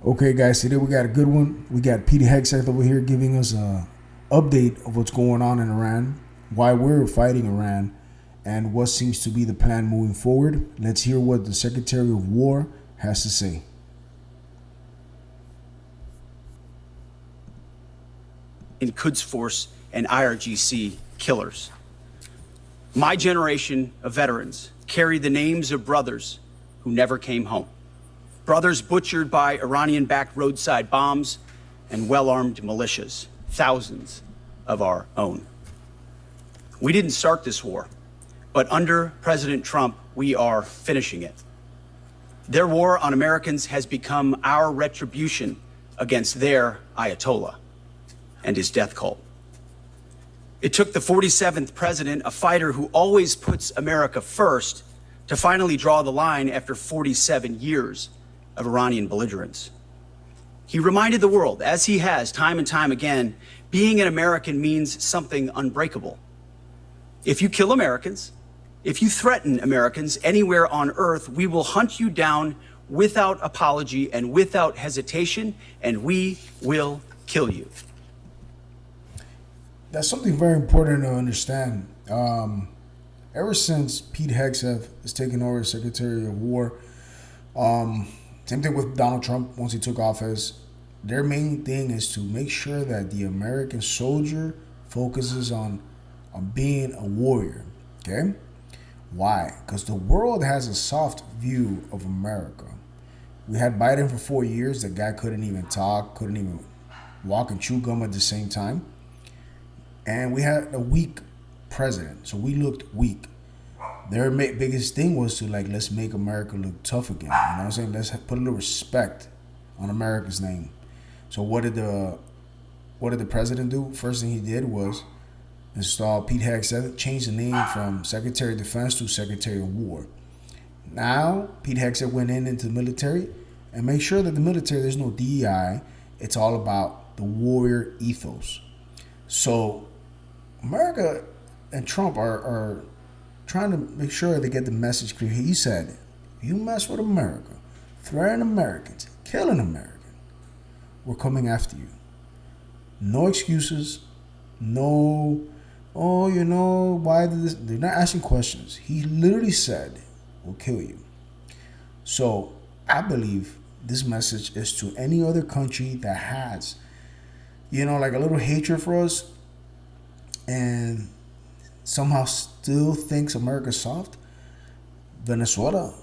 Okay, guys, today we got a good one. We got Peter Hegseth over here giving us a update of what's going on in Iran, why we're fighting Iran, and what seems to be the plan moving forward. Let's hear what the Secretary of War has to say. In Quds Force and IRGC killers. My generation of veterans carry the names of brothers who never came home. Brothers butchered by Iranian-backed roadside bombs and well-armed militias, thousands of our own. We didn't start this war, but under President Trump, we are finishing it. Their war on Americans has become our retribution against their Ayatollah and his death cult. It took the 47th president, a fighter who always puts America first, to finally draw the line after 47 years of Iranian belligerence. He reminded the world, as he has time and time again, being an American means something unbreakable. If you kill Americans, if you threaten Americans anywhere on earth, we will hunt you down without apology and without hesitation, and we will kill you. That's something very important to understand. Ever since Pete Hegseth has taken over as Secretary of War, same thing with Donald Trump once he took office, their main thing is to make sure that the American soldier focuses on being a warrior, okay? Why? Because the world has a soft view of America. We had Biden for 4 years. The guy couldn't even talk, couldn't even walk and chew gum at the same time. And we had a weak president, so we looked weak. Their biggest thing was to let's make America look tough again. You know what I'm saying? Let's put a little respect on America's name. So what did the president do? First thing he did was install Pete Hegseth, change the name from Secretary of Defense to Secretary of War. Now Pete Hegseth went into the military and make sure that the military, there's no DEI. It's all about the warrior ethos. So America and Trump are trying to make sure they get the message clear. He said, if you mess with America, threaten Americans, kill an American, we're coming after you. No excuses. No, why did this? They're not asking questions. He literally said, we'll kill you. So I believe this message is to any other country that has, a little hatred for us and somehow still thinks America's soft. Venezuela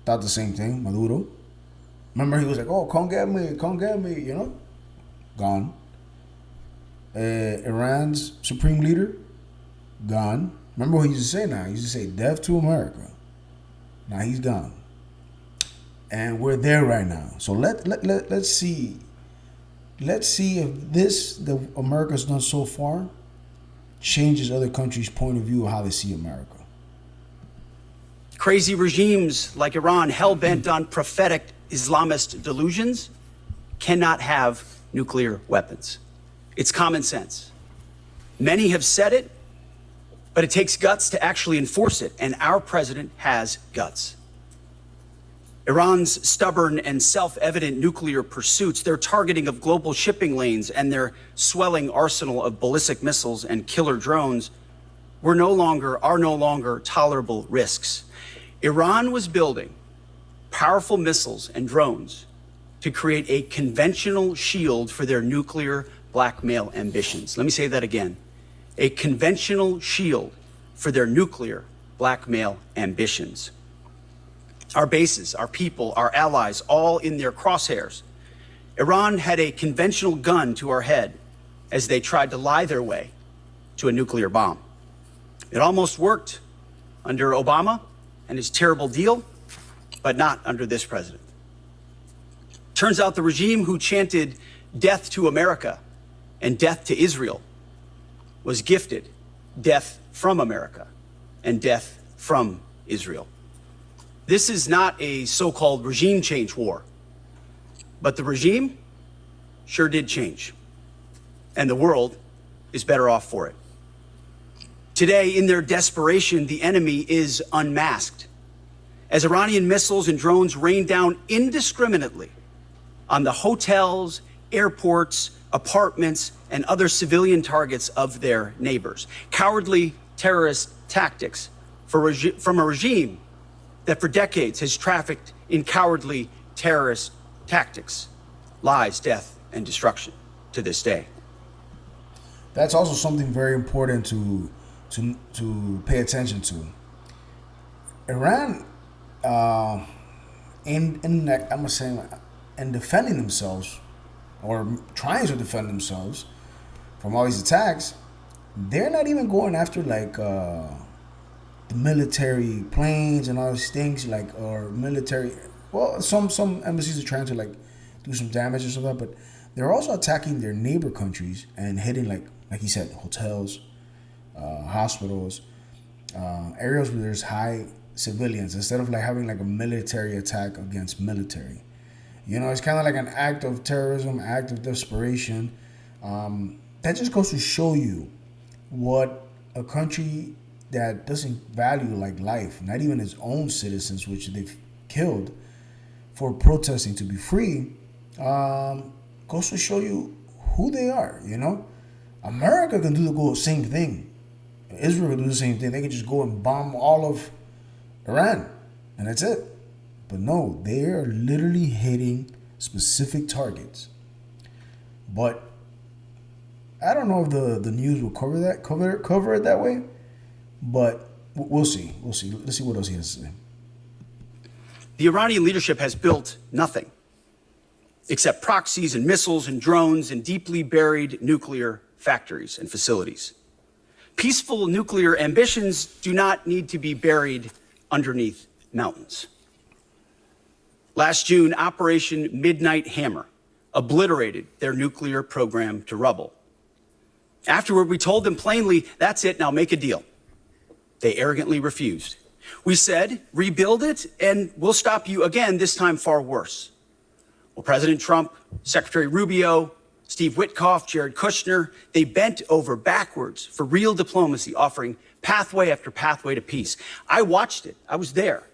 thought the same thing, Maduro. Remember, he was like, oh, come get me, Gone. Iran's supreme leader, gone. Remember what he used to say now? He used to say, death to America. Now he's gone. And we're there right now. So let's see. Let's see if that America's done so far changes other countries' point of view of how they see America. Crazy regimes like Iran, hell-bent on prophetic Islamist delusions, cannot have nuclear weapons. It's common sense. Many have said it, but it takes guts to actually enforce it, and our president has guts. Iran's stubborn and self-evident nuclear pursuits, their targeting of global shipping lanes, and their swelling arsenal of ballistic missiles and killer drones are no longer tolerable risks. Iran was building powerful missiles and drones to create a conventional shield for their nuclear blackmail ambitions. Let me say that again. A conventional shield for their nuclear blackmail ambitions. Our bases, our people, our allies, all in their crosshairs. Iran had a conventional gun to our head as they tried to lie their way to a nuclear bomb. It almost worked under Obama and his terrible deal, but not under this president. Turns out the regime who chanted death to America and death to Israel was gifted death from America and death from Israel. This is not a so-called regime change war, but the regime sure did change, and the world is better off for it. Today, in their desperation, the enemy is unmasked as Iranian missiles and drones rain down indiscriminately on the hotels, airports, apartments, and other civilian targets of their neighbors. Cowardly terrorist tactics from a regime that for decades has trafficked in cowardly terrorist tactics, lies, death, and destruction to this day. That's also something very important to pay attention to. Iran, I'm saying, in defending themselves or trying to defend themselves from all these attacks, they're not even going after like the military planes and all these things, like, or military. Well, some embassies are trying to like do some damage or something, but they're also attacking their neighbor countries and hitting like he said, hotels, hospitals, areas where there's high civilians, instead of like having like a military attack against military. You know, it's kind of like an act of terrorism, act of desperation. That just goes to show you what a country that doesn't value like life, not even its own citizens, which they've killed for protesting to be free, goes to show you who they are. You know, America can do the same thing. Israel can do the same thing. They can just go and bomb all of Iran, and that's it. But no, they are literally hitting specific targets. But I don't know if the news will cover it that way. But we'll see. We'll see. Let's see what else he has to say. The Iranian leadership has built nothing except proxies and missiles and drones and deeply buried nuclear factories and facilities. Peaceful nuclear ambitions do not need to be buried underneath mountains. Last June, Operation Midnight Hammer obliterated their nuclear program to rubble. Afterward, we told them plainly, that's it, now make a deal. They arrogantly refused. We said, rebuild it, and we'll stop you again, this time far worse. Well, President Trump, Secretary Rubio, Steve Witkoff, Jared Kushner, they bent over backwards for real diplomacy, offering pathway after pathway to peace. I watched it. I was there.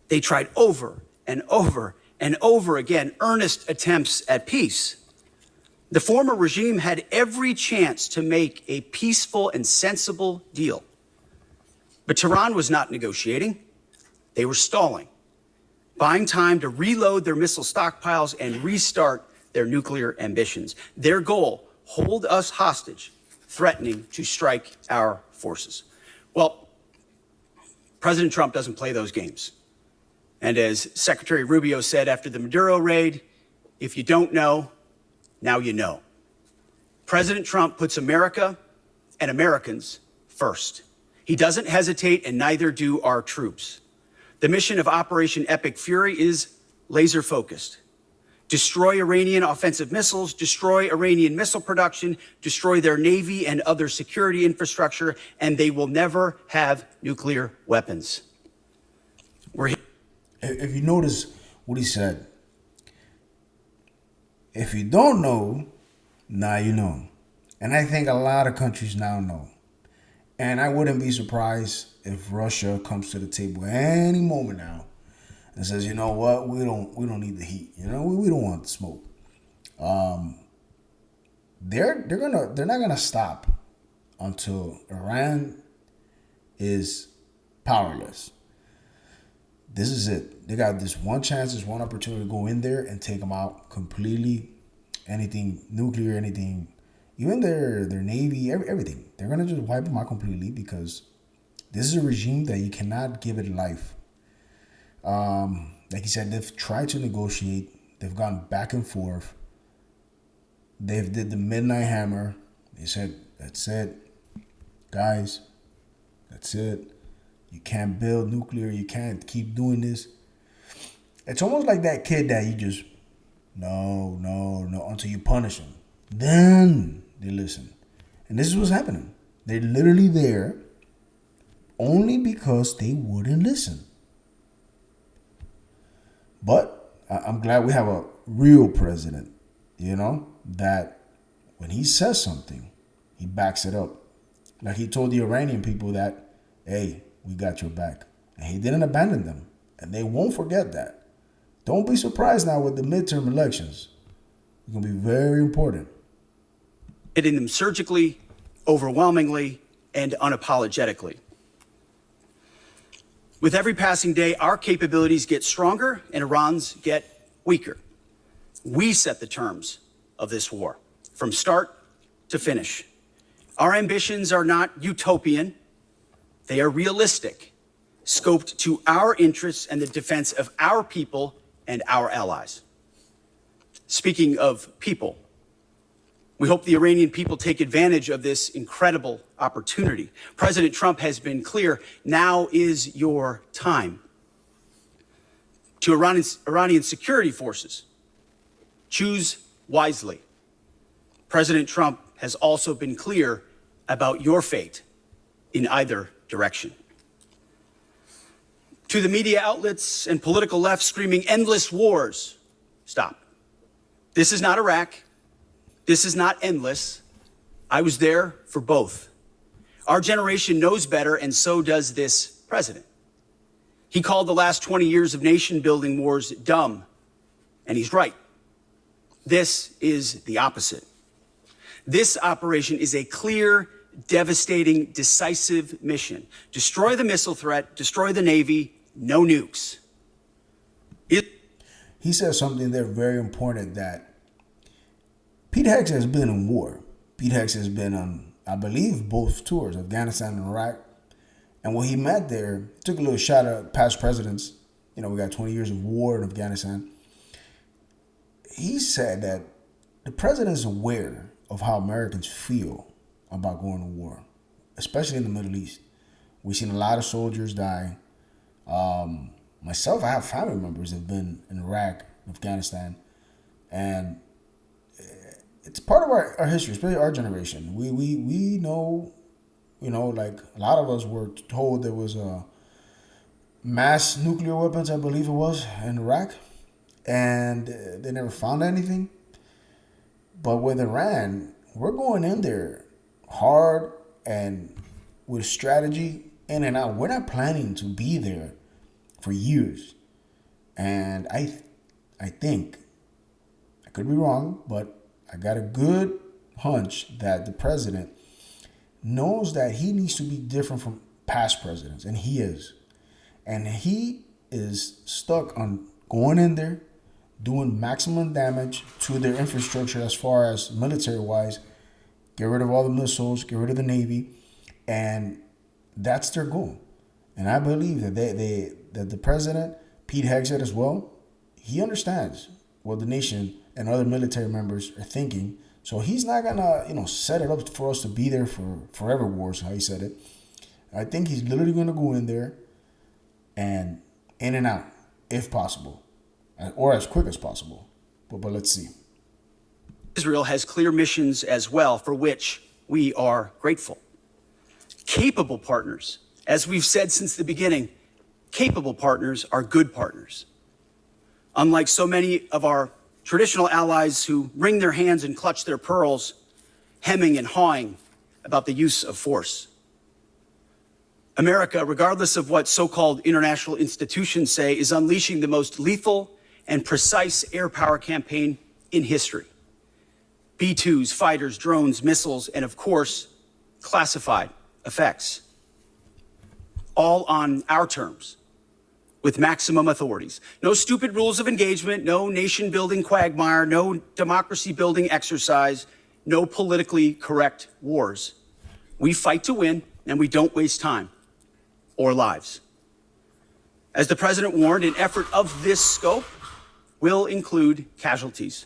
They tried over and over and over again earnest attempts at peace. The former regime had every chance to make a peaceful and sensible deal. But Tehran was not negotiating. They were stalling, buying time to reload their missile stockpiles and restart their nuclear ambitions. Their goal, hold us hostage, threatening to strike our forces. Well, President Trump doesn't play those games. And as Secretary Rubio said after the Maduro raid, if you don't know, now you know. President Trump puts America and Americans first. He doesn't hesitate, and neither do our troops. The mission of Operation Epic Fury is laser focused. Destroy Iranian offensive missiles, destroy Iranian missile production, destroy their navy and other security infrastructure, and they will never have nuclear weapons. If you notice what he said, if you don't know, now you know. And I think a lot of countries now know. And I wouldn't be surprised if Russia comes to the table any moment now and says, you know what, we don't need the heat. You know, we don't want the smoke. They're not gonna stop until Iran is powerless. This is it. They got this one chance, this one opportunity to go in there and take them out completely. Anything nuclear, anything, even their navy, everything. They're gonna just wipe them out completely because this is a regime that you cannot give it life. Like he said, they've tried to negotiate. They've gone back and forth. They've did the midnight hammer. They said, that's it, guys. That's it. You can't build nuclear. You can't keep doing this. It's almost like that kid that you just, no, until you punish them. Then they listen. And this is what's happening. They're literally there only because they wouldn't listen. But I'm glad we have a real president, you know, that when he says something, he backs it up. Like he told the Iranian people that, hey, we got your back. And he didn't abandon them. And they won't forget that. Don't be surprised now with the midterm elections. It's going to be very important. Hitting them surgically, overwhelmingly, and unapologetically. With every passing day, our capabilities get stronger and Iran's get weaker. We set the terms of this war, from start to finish. Our ambitions are not utopian. They are realistic, scoped to our interests and the defense of our people and our allies. Speaking of people, we hope the Iranian people take advantage of this incredible opportunity. President Trump has been clear, now is your time. To Iranian security forces, choose wisely. President Trump has also been clear about your fate in either direction. To the media outlets and political left screaming endless wars, stop. This is not Iraq. This is not endless. I was there for both. Our generation knows better, and so does this president. He called the last 20 years of nation-building wars dumb, and he's right. This is the opposite. This operation is a clear, devastating, decisive mission. Destroy the missile threat, destroy the Navy, no nukes. He says something there very important, that Pete Hegseth has been in war. Pete Hegseth has been on, I believe, both tours, Afghanistan and Iraq. And when he met there, took a little shot at past presidents. You know, we got 20 years of war in Afghanistan. He said that the president is aware of how Americans feel about going to war, especially in the Middle East. We've seen a lot of soldiers die. Myself, I have family members that have been in Iraq, Afghanistan, and it's part of our history, especially our generation. We know, you know, like a lot of us were told there was mass nuclear weapons, I believe it was, in Iraq, and they never found anything. But with Iran, we're going in there hard and with strategy in and out. We're not planning to be there for years. And I think, I could be wrong, but I got a good hunch that the president knows that he needs to be different from past presidents, and he is. And he is stuck on going in there, doing maximum damage to their infrastructure as far as military-wise, get rid of all the missiles, get rid of the Navy, and that's their goal. And I believe that that the president, Pete Hegseth as well, he understands what the nation and other military members are thinking. So he's not gonna, set it up for us to be there for forever wars, how he said it. I think he's literally gonna go in there and in and out, if possible, or as quick as possible. But let's see. Israel has clear missions as well, for which we are grateful. Capable partners, as we've said since the beginning, capable partners are good partners. Unlike so many of our traditional allies who wring their hands and clutch their pearls, hemming and hawing about the use of force. America, regardless of what so-called international institutions say, is unleashing the most lethal and precise air power campaign in history. B-2s, fighters, drones, missiles, and of course, classified effects. All on our terms, with maximum authorities. No stupid rules of engagement, no nation-building quagmire, no democracy-building exercise, no politically correct wars. We fight to win, and we don't waste time or lives. As the president warned, an effort of this scope will include casualties.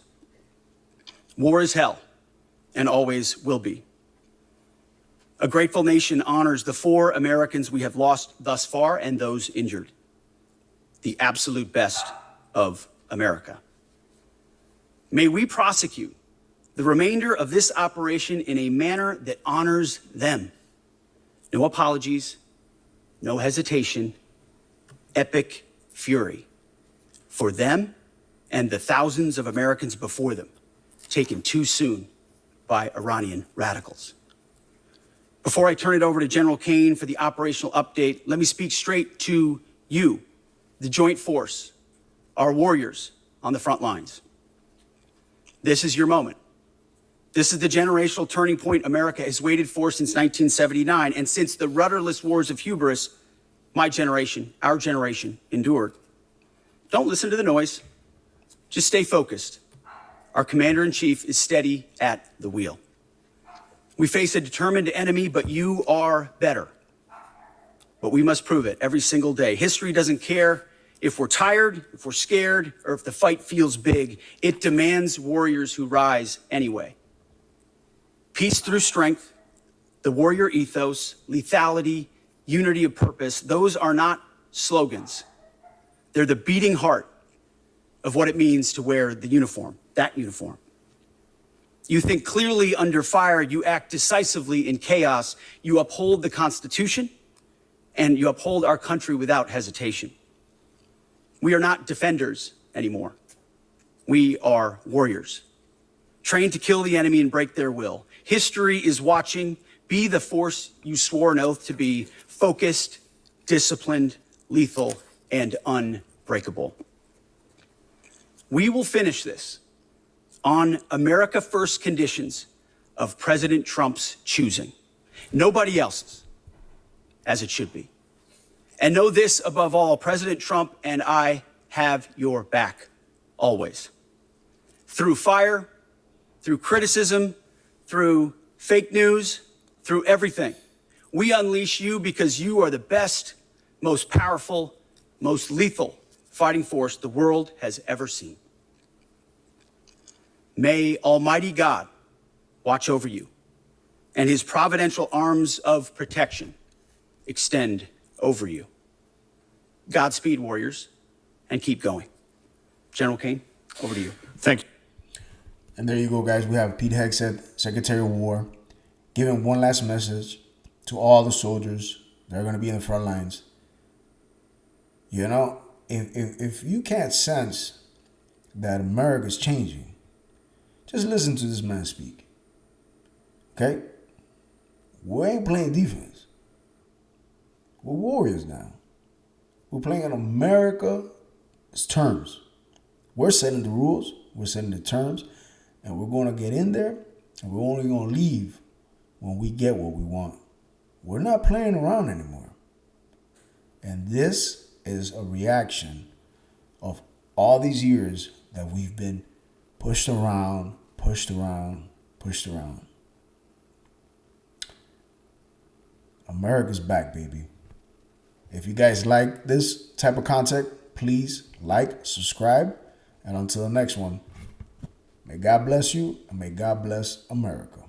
War is hell, and always will be. A grateful nation honors the 4 Americans we have lost thus far and those injured. The absolute best of America. May we prosecute the remainder of this operation in a manner that honors them. No apologies, no hesitation, epic fury for them and the thousands of Americans before them, taken too soon by Iranian radicals. Before I turn it over to General Kane for the operational update, let me speak straight to you, the Joint Force, our warriors on the front lines. This is your moment. This is the generational turning point America has waited for since 1979, and since the rudderless wars of hubris my generation, our generation, endured. Don't listen to the noise. Just stay focused. Our commander-in-chief is steady at the wheel. We face a determined enemy, but you are better. But we must prove it every single day. History doesn't care if we're tired, if we're scared, or if the fight feels big. It demands warriors who rise anyway. Peace through strength, the warrior ethos, lethality, unity of purpose, those are not slogans. They're the beating heart of what it means to wear the uniform, that uniform. You think clearly under fire, you act decisively in chaos, you uphold the Constitution, and you uphold our country without hesitation. We are not defenders anymore. We are warriors, trained to kill the enemy and break their will. History is watching. Be the force you swore an oath to be, focused, disciplined, lethal, and unbreakable. We will finish this on America First conditions of President Trump's choosing. Nobody else's, as it should be. And know this above all, President Trump and I have your back, always. Through fire, through criticism, through fake news, through everything. We unleash you because you are the best, most powerful, most lethal fighting force the world has ever seen. May Almighty God watch over you and his providential arms of protection extend over you. Godspeed, warriors, and keep going. General Kane, over to you. Thank you. And there you go, guys. We have Pete Hegseth, Secretary of War, giving one last message to all the soldiers that are going to be in the front lines. You know, if you can't sense that America is changing, just listen to this man speak. Okay? We ain't playing defense. We're warriors now. We're playing on America's terms. We're setting the rules. We're setting the terms. And we're going to get in there. And we're only going to leave when we get what we want. We're not playing around anymore. And this is a reaction of all these years that we've been pushed around, pushed around, pushed around. America's back, baby. If you guys like this type of content, please like, subscribe, and until the next one, may God bless you and may God bless America.